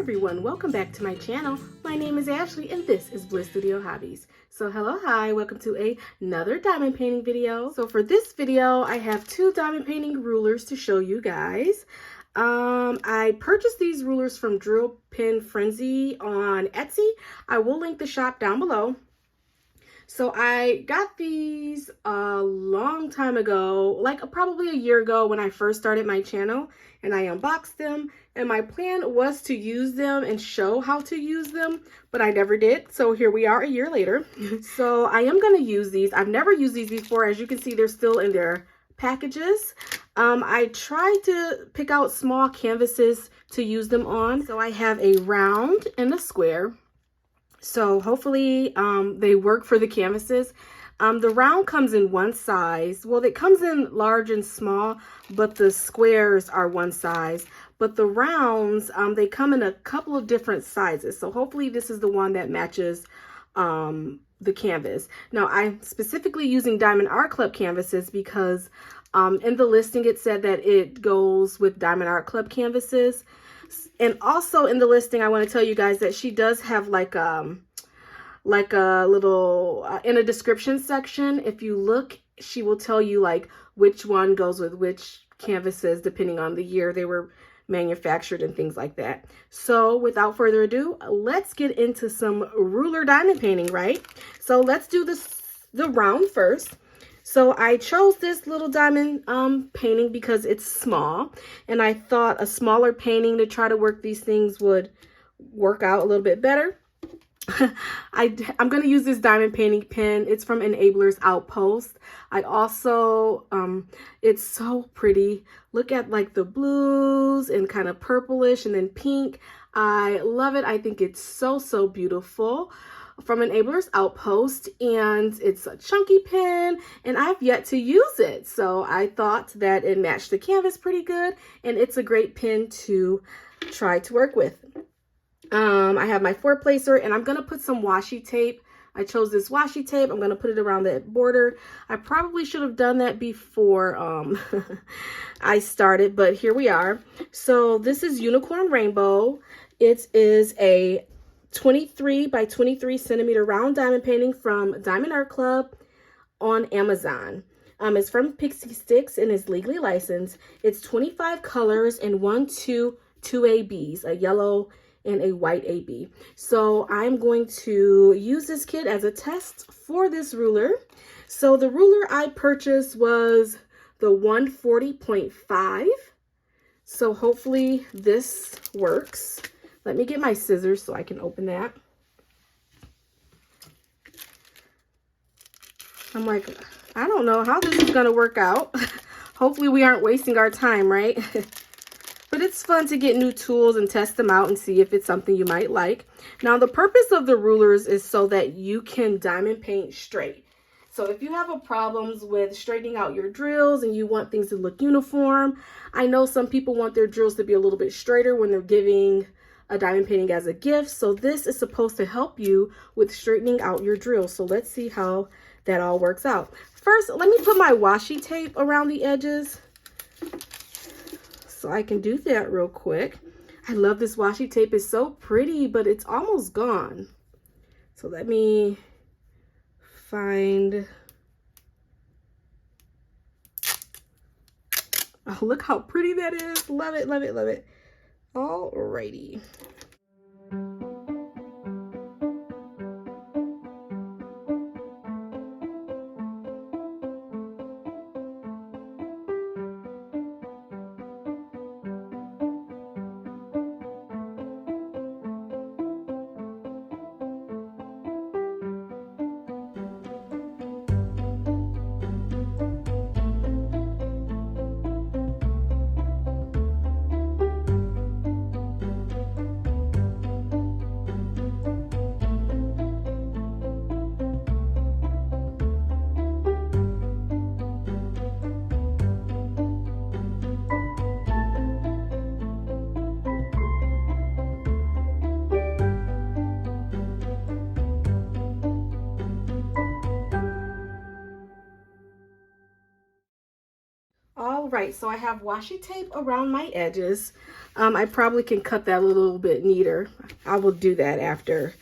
everyone, welcome back to my channel. My name is Ashley and this is Bliss Studio Hobbies. So hello, hi, welcome to another diamond painting video. So for this video, I have two diamond painting rulers to show you guys. I purchased these rulers from Drill Pin Frenzy on Etsy. I will link the shop down below. So I got these a long time ago, like probably a year ago when I first started my channel, and I unboxed them, and my plan was to use them and show how to use them, but I never did. So here we are a year later. So I am going to use these. I've never used these before. As you can see, they're still in their packages. I tried to pick out small canvases to use them on. So I have a round and a square. So hopefully they work for the canvases. The round comes in one size. Well, it comes in large and small, but the squares are one size. But the rounds, they come in a couple of different sizes. So hopefully this is the one that matches the canvas. Now, I'm specifically using Diamond Art Club canvases because in the listing it said that it goes with Diamond Art Club canvases. And also in the listing, I want to tell you guys that she does have like a little, in a description section, if you look, she will tell you like which one goes with which canvases depending on the year they were manufactured and things like that. So without further ado, let's get into some ruler diamond painting, right? So let's do the round first. So I chose this little diamond painting because it's small, and I thought a smaller painting to try to work these things would work out a little bit better. I'm going to use this diamond painting pen. It's from Enabler's Outpost. I also, it's so pretty. Look at like the blues and kind of purplish and then pink. I love it. I think it's so beautiful. From Enabler's Outpost, and it's a chunky pen, and I've yet to use it, so I thought that it matched the canvas pretty good, and it's a great pen to try to work with. I have my 4-placer, and I'm going to put some washi tape. I chose this washi tape. I'm going to put it around the border. I probably should have done that before I started, but here we are. So this is Unicorn Rainbow. It is a 23 by 23 centimeter round diamond painting from Diamond Art Club on Amazon. It's from Pixie Sticks and is legally licensed. It's 25 colors and two ABs, a yellow and a white AB. So I'm going to use this kit as a test for this ruler. So the ruler I purchased was the 140.5. So hopefully this works. Let me get my scissors so I can open that. I'm like, I don't know how this is going to work out. Hopefully we aren't wasting our time, right? But it's fun to get new tools and test them out and see if it's something you might like. Now, the purpose of the rulers is so that you can diamond paint straight. So if you have problems with straightening out your drills and you want things to look uniform, I know some people want their drills to be a little bit straighter when they're giving a diamond painting as a gift. So this is supposed to help you with straightening out your drill. So let's see how that all works out. First, let me put my washi tape around the edges so I can do that real quick. I love this washi tape. It's so pretty, but it's almost gone. So let me find, oh, look how pretty that is. Love it, love it, love it. Alrighty. All right, so I have washi tape around my edges. I probably can cut that a little bit neater. I will do that after.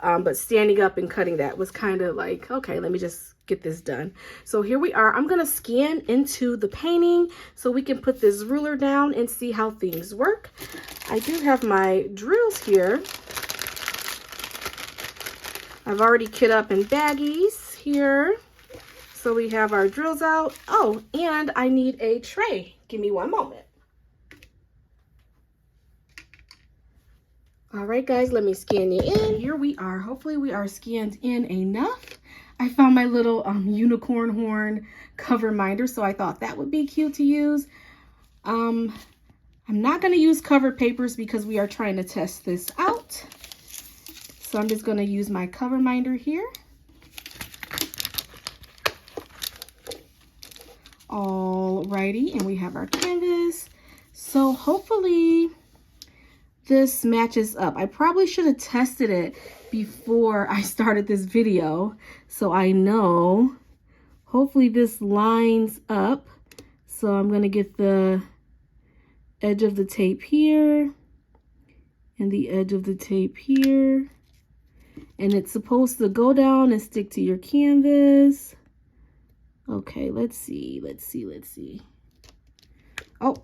But standing up and cutting that was kind of like, okay, let me just get this done. So here we are. I'm going to scan into the painting so we can put this ruler down and see how things work. I do have my drills here. I've already kit up in baggies here. So we have our drills out. Oh, and I need a tray. Give me one moment. All right, guys, let me scan you in. Here we are. Hopefully we are scanned in enough. I found my little unicorn horn cover minder, so I thought that would be cute to use. I'm not going to use cover papers because we are trying to test this out. So I'm just going to use my cover minder here. Alrighty, and we have our canvas. So hopefully this matches up. I probably should have tested it before I started this video, so I know. Hopefully this lines up. So I'm gonna get the edge of the tape here and the edge of the tape here. And it's supposed to go down and stick to your canvas. Okay, let's see. Oh,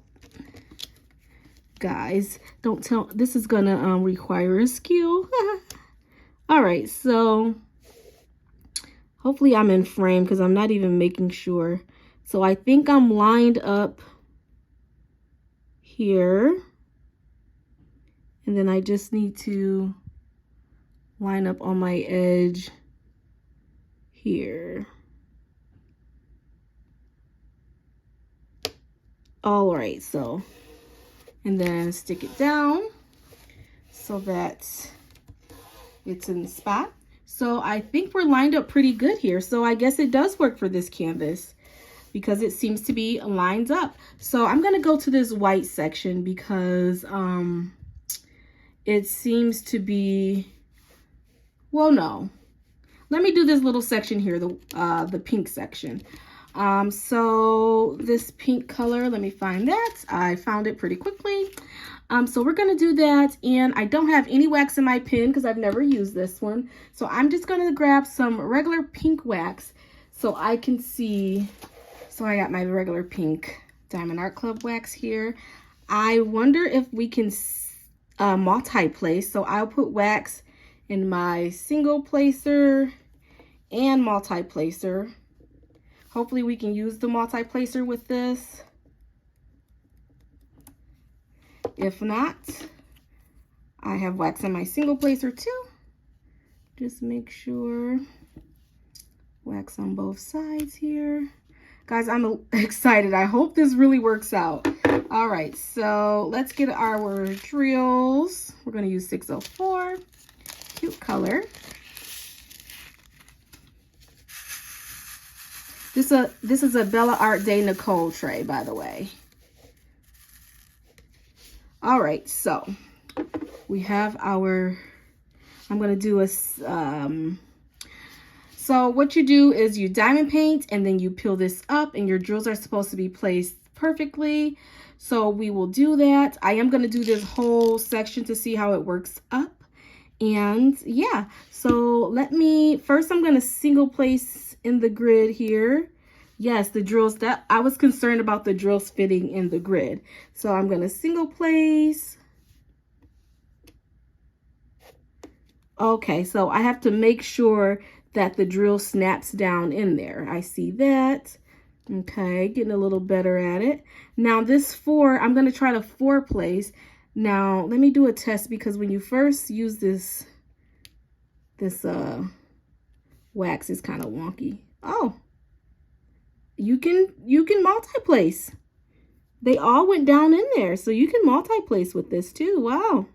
guys, don't tell, this is gonna require a skill. All right, so hopefully I'm in frame because I'm not even making sure. So I think I'm lined up here. And then I just need to line up on my edge here. All right, so, and then stick it down so that it's in the spot. So I think we're lined up pretty good here. So I guess it does work for this canvas because it seems to be lined up. So I'm gonna go to this white section because it seems to be, well, no. Let me do this little section here, the pink section. So this pink color, let me find that. I found it pretty quickly. So we're gonna do that, and I don't have any wax in my pen because I've never used this one. So I'm just gonna grab some regular pink wax so I can see. So I got my regular pink Diamond Art Club wax here. I wonder if we can multi-place. So I'll put wax in my single placer and multi-placer. Hopefully we can use the multi-placer with this. If not, I have wax in my single placer too. Just make sure wax on both sides here. Guys, I'm excited. I hope this really works out. All right, so let's get our drills. We're gonna use 604, cute color. This is a Bella Art de Nicole tray, by the way. All right, so we have our, I'm gonna do a, so what you do is you diamond paint and then you peel this up and your drills are supposed to be placed perfectly. So we will do that. I am gonna do this whole section to see how it works up. And yeah, so first I'm gonna single place in the grid here. Yes, the drills, that I was concerned about the drills fitting in the grid. So I'm gonna single place. Okay, so I have to make sure that the drill snaps down in there. I see that. Okay, getting a little better at it. Now this 4, I'm gonna try to 4 place. Now let me do a test because when you first use this wax is kind of wonky. Oh, you can multi-place. They all went down in there, so you can multi-place with this too. Wow.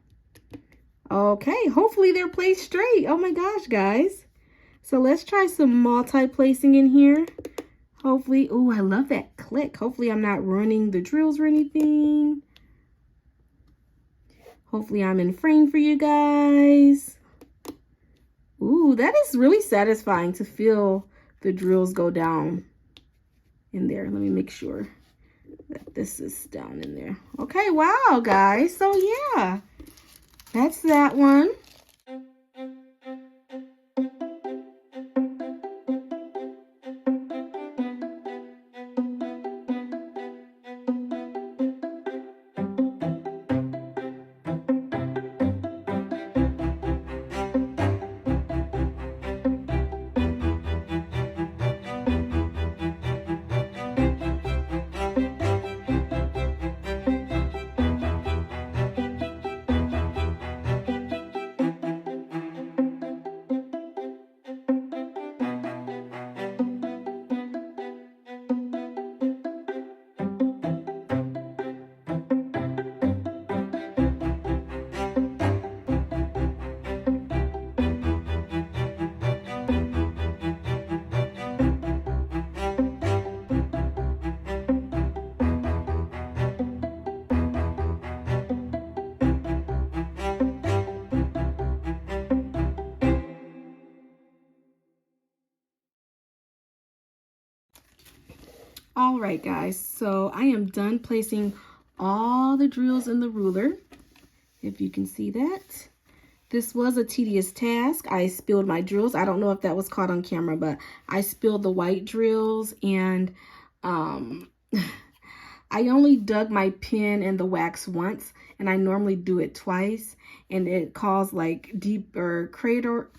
Okay, hopefully they're placed straight. Oh my gosh, guys. So let's try some multi-placing in here. Hopefully, oh, I love that click. Hopefully I'm not ruining the drills or anything. Hopefully I'm in frame for you guys. Ooh, that is really satisfying to feel the drills go down in there. Let me make sure that this is down in there. Okay, wow, guys. So yeah, that's that one. All right, guys, so I am done placing all the drills in the ruler, if you can see that. This was a tedious task. I spilled my drills. I don't know if that was caught on camera, but I spilled the white drills, and I only dug my pin in the wax once, and I normally do it twice, and it caused like deeper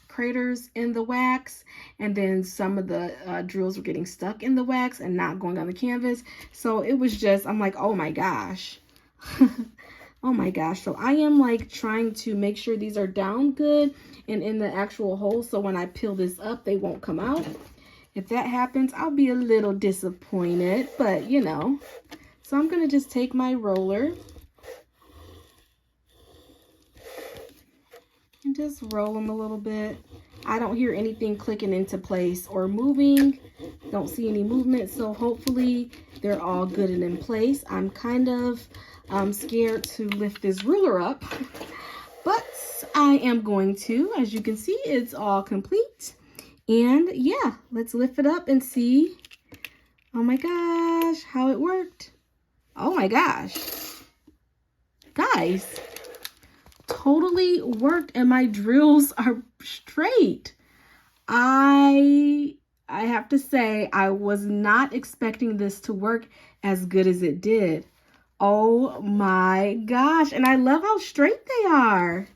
craters in the wax, and then some of the drills were getting stuck in the wax and not going on the canvas. So it was just, I'm like, oh my gosh. Oh my gosh. So I am like trying to make sure these are down good and in the actual hole, so when I peel this up, they won't come out. If that happens, I'll be a little disappointed, but you know. So I'm going to just take my roller and just roll them a little bit. I don't hear anything clicking into place or moving. Don't see any movement, so hopefully they're all good and in place. I'm kind of scared to lift this ruler up, but I am going to. As you can see, it's all complete. And yeah, let's lift it up and see, oh my gosh, how it worked. Oh my gosh, guys, totally worked, and my drills are straight. I have to say, I was not expecting this to work as good as it did. Oh my gosh, and I love how straight they are.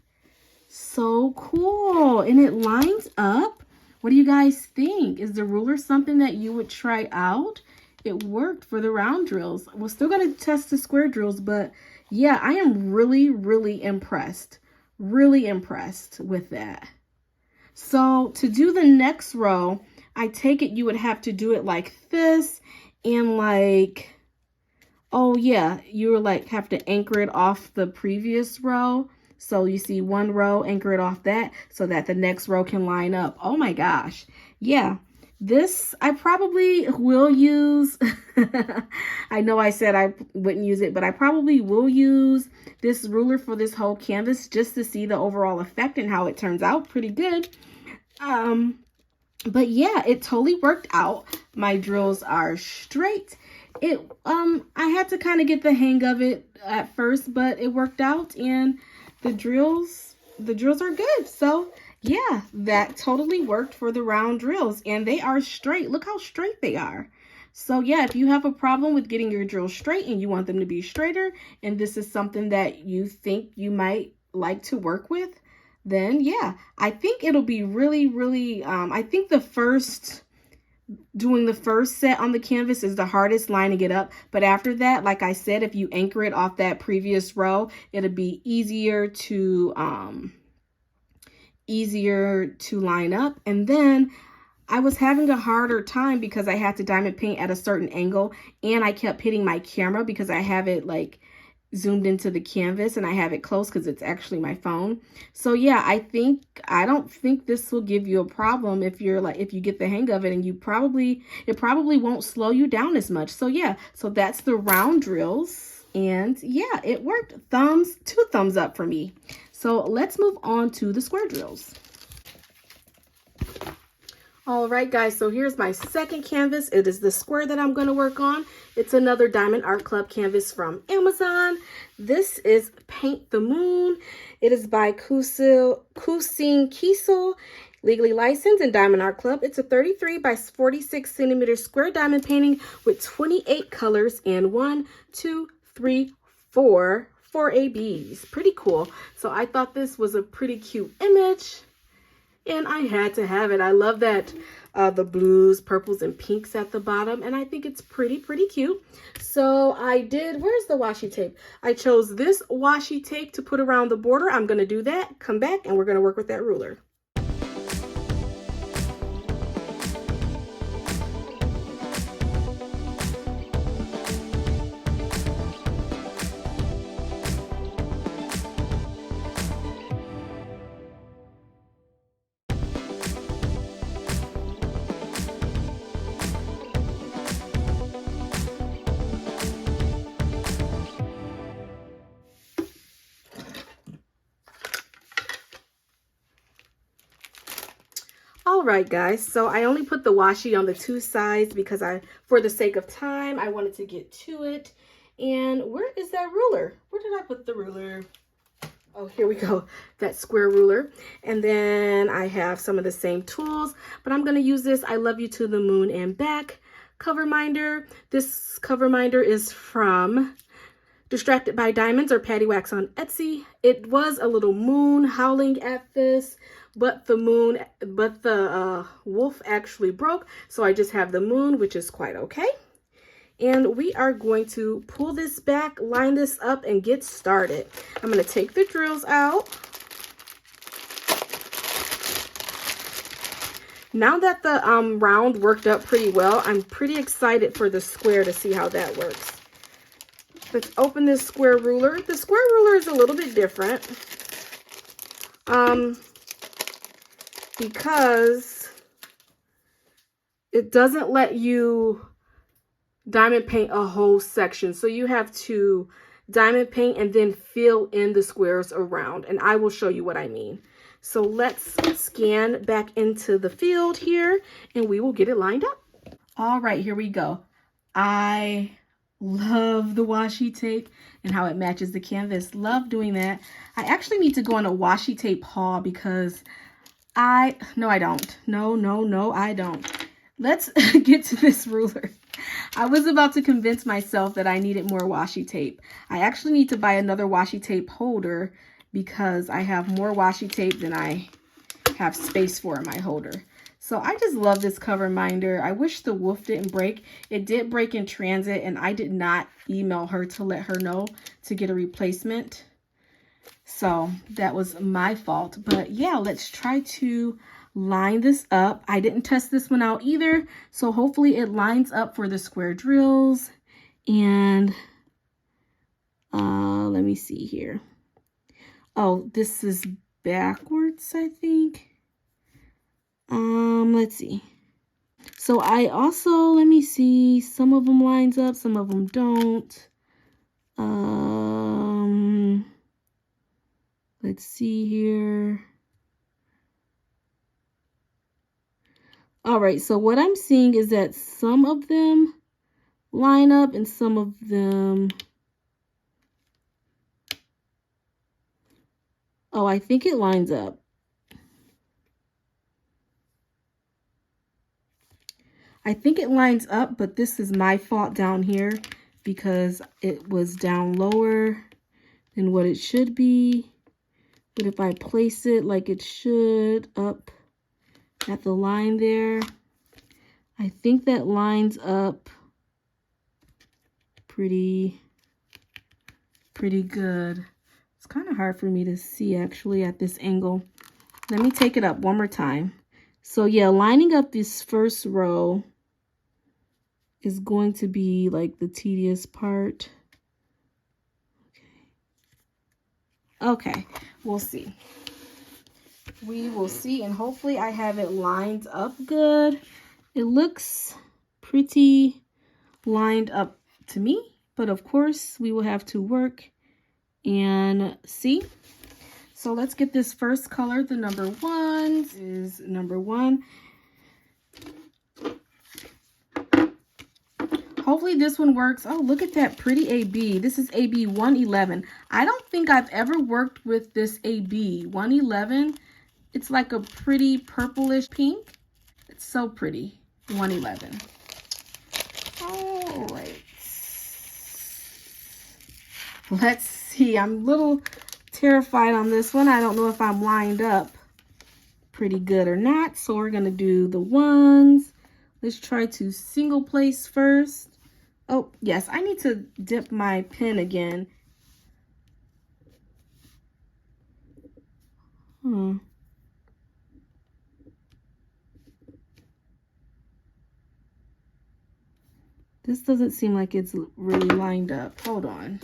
So cool, and it lines up. What do you guys think? Is the ruler something that you would try out? It worked for the round drills. We're still going to test the square drills, but yeah, I am really, really impressed. Really impressed with that. So to do the next row, I take it you would have to do it like this, and like, oh yeah, you would like have to anchor it off the previous row. So you see one row, anchor it off that so that the next row can line up. Oh my gosh. Yeah. This I probably will use. I know I said I wouldn't use it, but I probably will use this ruler for this whole canvas just to see the overall effect and how it turns out. Pretty good. But yeah, it totally worked out. My drills are straight. I had to kind of get the hang of it at first, but it worked out, and the drills are good. So yeah, that totally worked for the round drills, and they are straight. Look how straight they are. So yeah, if you have a problem with getting your drills straight and you want them to be straighter, and this is something that you think you might like to work with, then yeah, I think it'll be really, really, I think doing the first set on the canvas is the hardest, lining it up. But after that, like I said, if you anchor it off that previous row, it'll be easier to line up. And then I was having a harder time because I had to diamond paint at a certain angle, and I kept hitting my camera because I have it like zoomed into the canvas and I have it close because it's actually my phone. So yeah, I don't think this will give you a problem if you get the hang of it, and it probably won't slow you down as much. So yeah, so that's the round drills, and yeah, it worked. 2 thumbs up for me. So let's move on to the square drills. All right, guys, so here's my second canvas. It is the square that I'm going to work on. It's another Diamond Art Club canvas from Amazon. This is Paint the Moon. It is by Kusing Kiesel, legally licensed in Diamond Art Club. It's a 33 by 46 centimeter square diamond painting with 28 colors and 1, 2, 3, 4 ABs. Pretty cool. So I thought this was a pretty cute image, and I had to have it. I love that the blues, purples, and pinks at the bottom, and I think it's pretty cute. So I did, where's the washi tape? I chose this washi tape to put around the border. I'm going to do that, come back, and we're going to work with that ruler. All right, guys, so I only put the washi on the two sides because for the sake of time, I wanted to get to it. And where is that ruler? Where did I put the ruler? Oh, here we go, that square ruler. And then I have some of the same tools, but I'm going to use this I Love You to the Moon and Back cover minder. This cover minder is from Distracted by Diamonds or Patty Wax on Etsy. It was a little moon howling at this, but the wolf actually broke, so I just have the moon, which is quite okay. And we are going to pull this back, line this up, and get started. I'm going to take the drills out. Now that the round worked up pretty well, I'm pretty excited for the square to see how that works. Let's open this square ruler. The square ruler is a little bit different because it doesn't let you diamond paint a whole section. So you have to diamond paint and then fill in the squares around. And I will show you what I mean. So let's scan back into the field here and we will get it lined up. All right, here we go. I love the washi tape and how it matches the canvas. Love doing that. I actually need to go on a washi tape haul because I don't. No, I don't. Let's get to this ruler. I was about to convince myself that I needed more washi tape. I actually need to buy another washi tape holder because I have more washi tape than I have space for in my holder. So I just love this cover minder. I wish the wolf didn't break. It did break in transit and I did not email her to let her know to get a replacement. So that was my fault. But yeah, let's try to line this up. I didn't test this one out either, so hopefully it lines up for the square drills. And let me see here. Oh, this is backwards, I think. Let's see. So I also, let me see, some of them lines up, some of them don't. Let's see here. All right, so what I'm seeing is that some of them line up and some of them, oh, I think it lines up. I think it lines up, but this is my fault down here because it was down lower than what it should be. But if I place it like it should up at the line there, I think that lines up pretty good. It's kind of hard for me to see actually at this angle. Let me take it up one more time. So yeah, lining up this first row is going to be like the tedious part. Okay, we'll see. We will see, and hopefully I have it lined up good. It looks pretty lined up to me, but of course we will have to work and see. So let's get this first color. The number 1 is number 1. Hopefully this one works. Oh, look at that pretty AB. This is AB 111. I don't think I've ever worked with this AB 111. It's like a pretty purplish pink. It's so pretty. 111. All right. Let's see. I'm a little terrified on this one. I don't know if I'm lined up pretty good or not. So we're going to do the ones. Let's try to single place first. Oh, yes. I need to dip my pen again. This doesn't seem like it's really lined up. Hold on.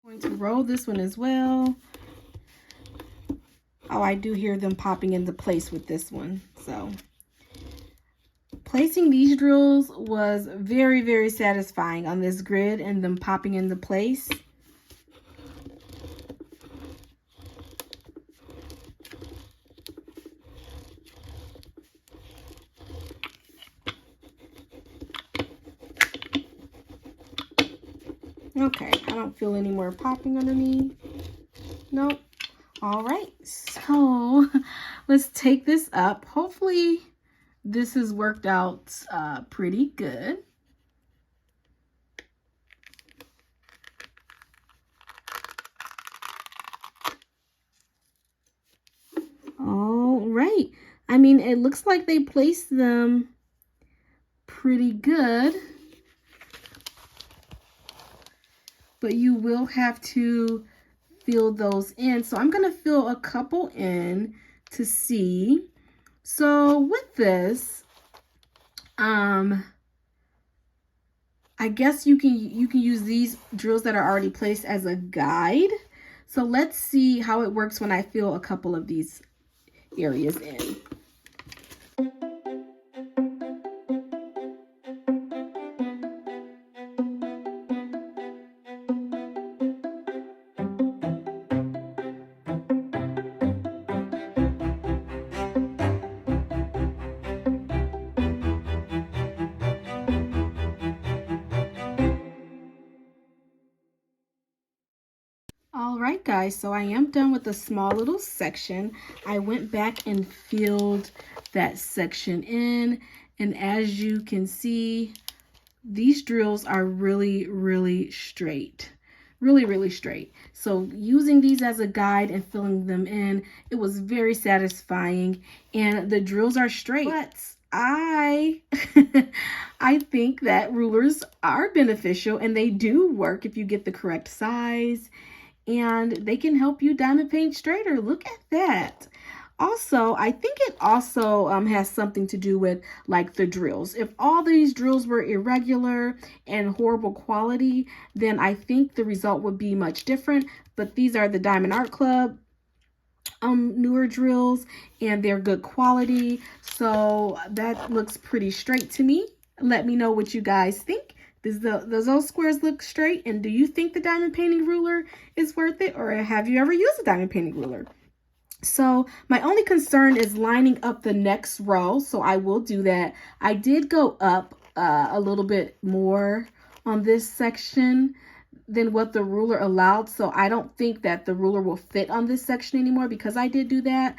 I'm going to roll this one as well. Oh, I do hear them popping into place with this one. So placing these drills was very, very satisfying on this grid and them popping into place. Okay, I don't feel any more popping underneath. Nope. All right, so let's take this up. Hopefully this has worked out pretty good. All right. I mean, it looks like they placed them pretty good. But you will have to fill those in. So I'm going to fill a couple in to see. So with this, I guess you can use these drills that are already placed as a guide. So let's see how it works when I fill a couple of these areas in. All right, guys, so I am done with the small little section. I went back and filled that section in, and as you can see, these drills are really, really straight. Really, really straight. So using these as a guide and filling them in, it was very satisfying, and the drills are straight. But I think that rulers are beneficial, and they do work if you get the correct size. And they can help you diamond paint straighter. Look at that. Also, I think it also has something to do with like the drills. If all these drills were irregular and horrible quality, then I think the result would be much different. But these are the Diamond Art Club newer drills, and they're good quality. So that looks pretty straight to me. Let me know what you guys think. Does those squares look straight? And do you think the diamond painting ruler is worth it? Or have you ever used a diamond painting ruler? So my only concern is lining up the next row. So I will do that. I did go up a little bit more on this section than what the ruler allowed. So I don't think that the ruler will fit on this section anymore because I did do that.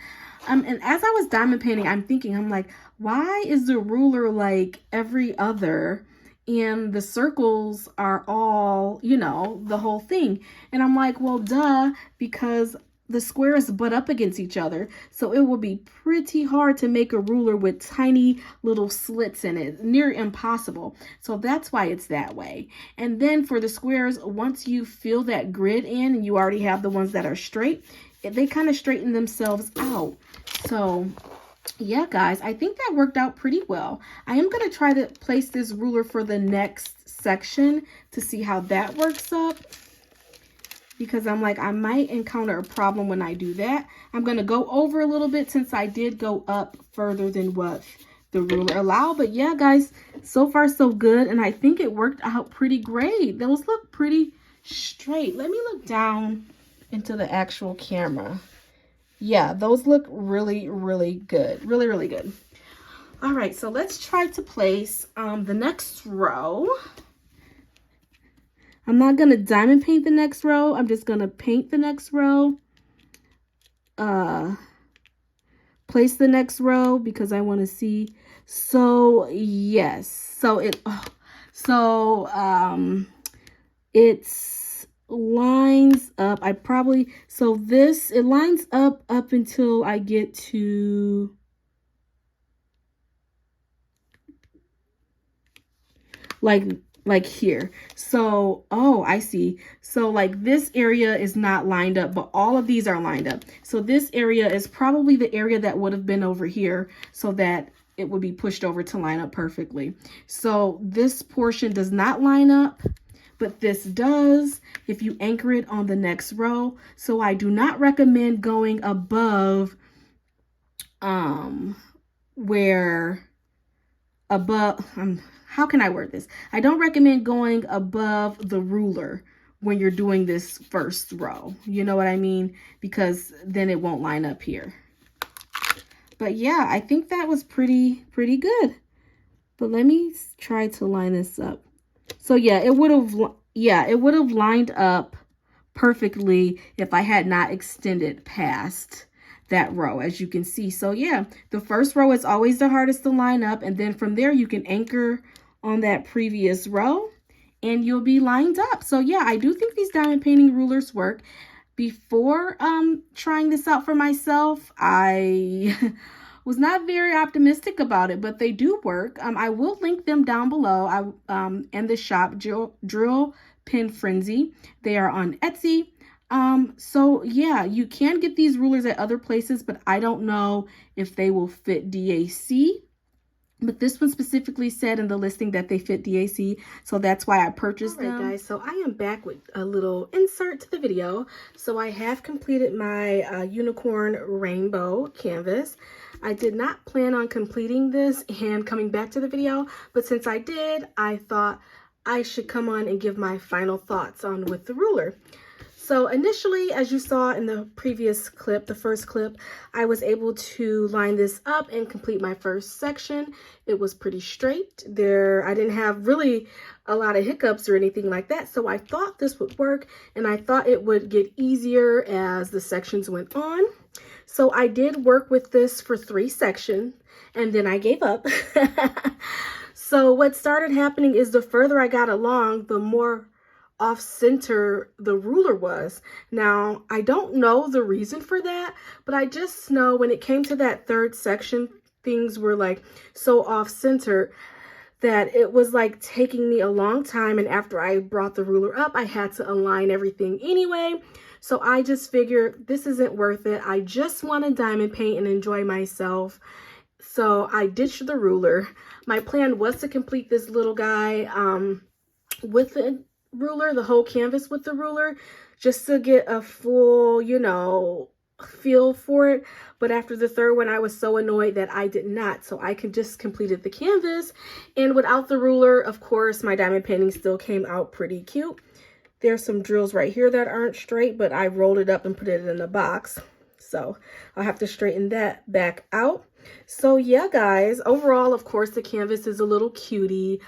And as I was diamond painting, I'm like, why is the ruler like every other? And the circles are all, you know, the whole thing. And I'm like, well, duh, because the squares butt up against each other. So it will be pretty hard to make a ruler with tiny little slits in it, near impossible. So that's why it's that way. And then for the squares, once you fill that grid in and you already have the ones that are straight, they kind of straighten themselves out. So yeah, guys, I think that worked out pretty well. I am going to try to place this ruler for the next section to see how that works up, because I'm like, I might encounter a problem when I do that. I'm going to go over a little bit since I did go up further than what the ruler allowed. But yeah, guys, so far so good. And I think it worked out pretty great. Those look pretty straight. Let me look down into the actual camera. Yeah, those look really, really good. Really, really good. All right, so let's try to place the next row. I'm not going to diamond paint the next row. I'm just going to paint the next row. Place the next row because I want to see. So, yes. So, it's lines up. It lines up until I get to like here. So, oh, I see. So like this area is not lined up, but all of these are lined up. So this area is probably the area that would have been over here so that it would be pushed over to line up perfectly. So this portion does not line up, but this does if you anchor it on the next row. So I do not recommend going above how can I word this? I don't recommend going above the ruler when you're doing this first row. You know what I mean? Because then it won't line up here. But yeah, I think that was pretty good. But let me try to line this up. So yeah, it would have lined up perfectly if I had not extended past that row, as you can see. So yeah, the first row is always the hardest to line up, and then from there you can anchor on that previous row and you'll be lined up. So yeah, I do think these diamond painting rulers work. Before trying this out for myself, I was not very optimistic about it, but they do work. I will link them down below. In the shop, Drill Pin Frenzy. They are on Etsy. So yeah, you can get these rulers at other places, but I don't know if they will fit DAC. But this one specifically said in the listing that they fit DAC, so that's why I purchased them. All right, guys, so I am back with a little insert to the video. So I have completed my unicorn rainbow canvas. I did not plan on completing this and coming back to the video, but since I did, I thought I should come on and give my final thoughts on with the ruler. So initially, as you saw in the previous clip, the first clip, I was able to line this up and complete my first section. It was pretty straight. I didn't have really a lot of hiccups or anything like that. So I thought this would work, and I thought it would get easier as the sections went on. So I did work with this for 3 sections, and then I gave up. So what started happening is the further I got along, the more off center the ruler was. Now, I don't know the reason for that, but I just know when it came to that 3rd section, things were like so off center that it was like taking me a long time. And after I brought the ruler up, I had to align everything anyway. So I just figured this isn't worth it. I just want to diamond paint and enjoy myself. So I ditched the ruler. My plan was to complete this little guy with the ruler, the whole canvas with the ruler, just to get a full, you know, feel for it. But after the 3rd one, I was so annoyed that I did not. So I could just completed the canvas. And without the ruler, of course, my diamond painting still came out pretty cute. There's some drills right here that aren't straight, but I rolled it up and put it in a box. So I'll have to straighten that back out. So yeah, guys, overall, of course, the canvas is a little cutie.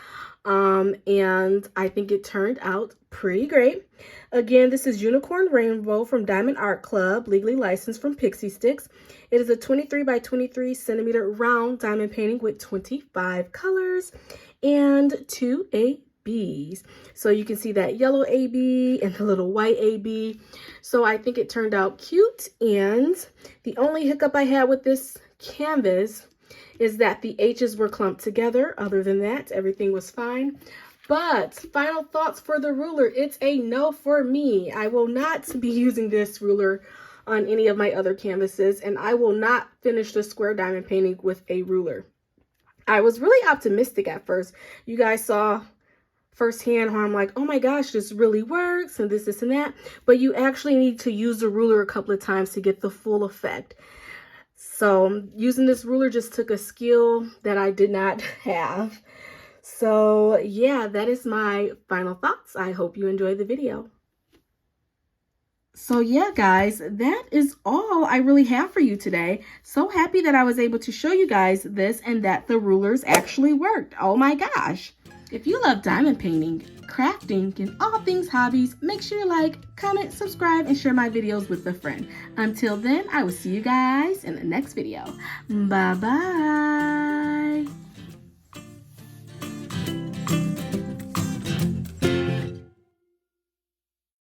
And I think it turned out pretty great. Again, this is Unicorn Rainbow from Diamond Art Club, legally licensed from Pixie Sticks. It is a 23 by 23 centimeter round diamond painting with 25 colors and 2 ABs. So you can see that yellow AB and the little white AB. So I think it turned out cute. And the only hiccup I had with this canvas is that the H's were clumped together. Other than that, everything was fine. But final thoughts for the ruler. It's a no for me. I will not be using this ruler on any of my other canvases, and I will not finish the square diamond painting with a ruler. I was really optimistic at first. You guys saw firsthand how I'm like, oh my gosh, this really works and this and that. But you actually need to use the ruler a couple of times to get the full effect. So using this ruler just took a skill that I did not have. So yeah, that is my final thoughts. I hope you enjoyed the video. So yeah, guys, that is all I really have for you today. So happy that I was able to show you guys this and that the rulers actually worked. Oh my gosh. If you love diamond painting, crafting, and all things hobbies, make sure you like, comment, subscribe, and share my videos with a friend. Until then, I will see you guys in the next video. Bye-bye.